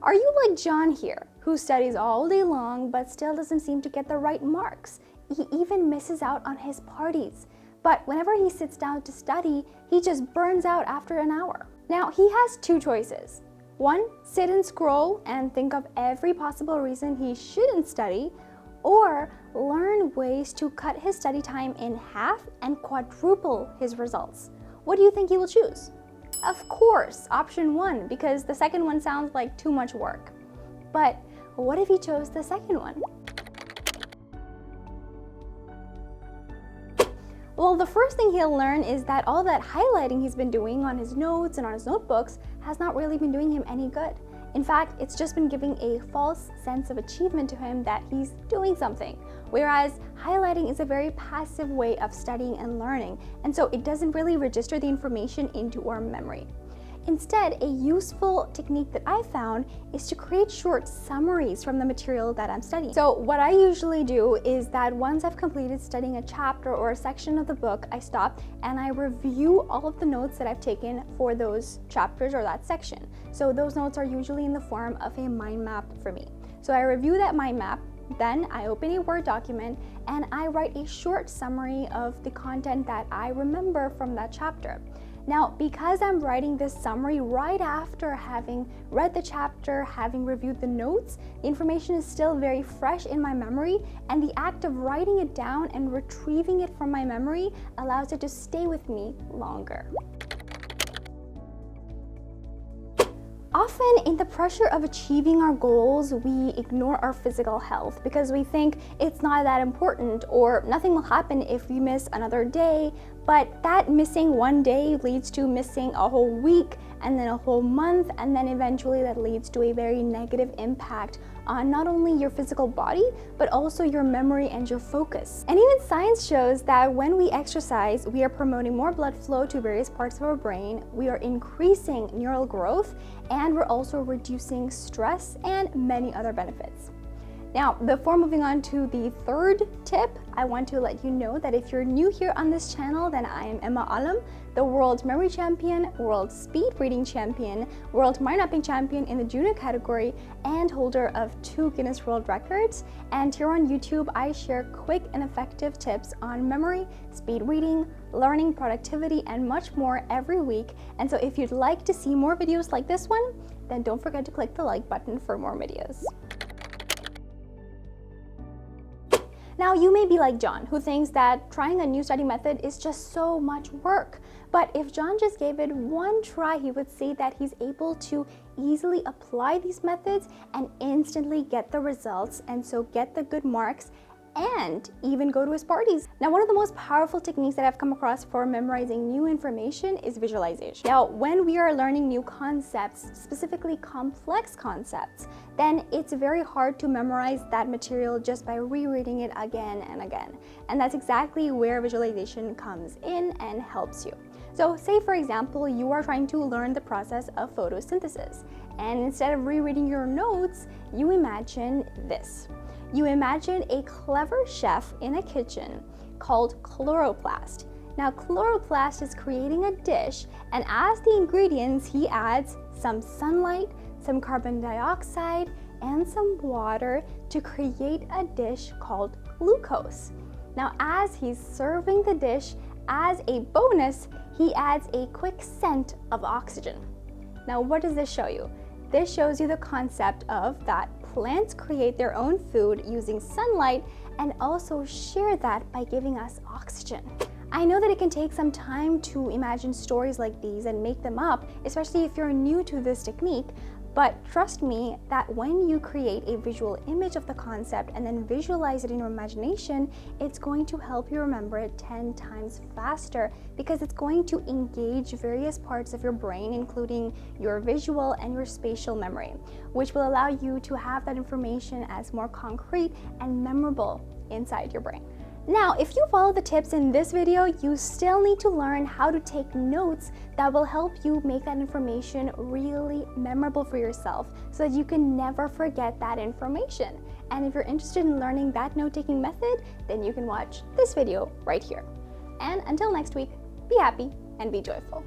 Are you like John here, who studies all day long but still doesn't seem to get the right marks? He even misses out on his parties. But whenever he sits down to study, he just burns out after an hour. Now, he has two choices. One, sit and scroll and think of every possible reason he shouldn't study, or learn ways to cut his study time in half and quadruple his results. What do you think he will choose? Of course, option one, because the second one sounds like too much work. But what if he chose the second one? Well, the first thing he'll learn is that all that highlighting he's been doing on his notes and on his notebooks has not really been doing him any good. In fact, it's just been giving a false sense of achievement to him that he's doing something. Whereas highlighting is a very passive way of studying and learning, and so it doesn't really register the information into our memory. Instead, a useful technique that I found is to create short summaries from the material that I'm studying. So what I usually do is that once I've completed studying a chapter or a section of the book, I stop and I review all of the notes that I've taken for those chapters or that section. So those notes are usually in the form of a mind map for me. So I review that mind map, then I open a Word document and I write a short summary of the content that I remember from that chapter. Now, because I'm writing this summary right after having read the chapter, having reviewed the notes, the information is still very fresh in my memory, and the act of writing it down and retrieving it from my memory allows it to stay with me longer. Often, in the pressure of achieving our goals, we ignore our physical health because we think it's not that important or nothing will happen if we miss another day. But that missing one day leads to missing a whole week and then a whole month, and then eventually that leads to a very negative impact on not only your physical body, but also your memory and your focus. And even science shows that when we exercise, we are promoting more blood flow to various parts of our brain, we are increasing neural growth, and we're also reducing stress and many other benefits. Now, before moving on to the third tip, I want to let you know that if you're new here on this channel, then I am Emma Alam, the world memory champion, world speed reading champion, world mind mapping champion in the junior category, and holder of 2 Guinness World Records. And here on YouTube, I share quick and effective tips on memory, speed reading, learning, productivity, and much more every week. And so if you'd like to see more videos like this one, then don't forget to click the like button for more videos. Now, you may be like John, who thinks that trying a new study method is just so much work. But if John just gave it one try, he would see that he's able to easily apply these methods and instantly get the results, and so get the good marks and even go to his parties. Now, one of the most powerful techniques that I've come across for memorizing new information is visualization. Now, when we are learning new concepts, specifically complex concepts, then it's very hard to memorize that material just by rereading it again and again. And that's exactly where visualization comes in and helps you. So say, for example, you are trying to learn the process of photosynthesis, and instead of rereading your notes, you imagine this. You imagine a clever chef in a kitchen called chloroplast. Now, chloroplast is creating a dish, and as the ingredients, he adds some sunlight, some carbon dioxide, and some water to create a dish called glucose. Now, as he's serving the dish, as a bonus, he adds a quick scent of oxygen. Now, what does this show you? This shows you the concept of that plants create their own food using sunlight and also share that by giving us oxygen. I know that it can take some time to imagine stories like these and make them up, especially if you're new to this technique, but trust me that when you create a visual image of the concept and then visualize it in your imagination, it's going to help you remember it 10 times faster, because it's going to engage various parts of your brain, including your visual and your spatial memory, which will allow you to have that information as more concrete and memorable inside your brain. Now, if you follow the tips in this video, you still need to learn how to take notes that will help you make that information really memorable for yourself so that you can never forget that information. And if you're interested in learning that note-taking method, then you can watch this video right here. And until next week, be happy and be joyful.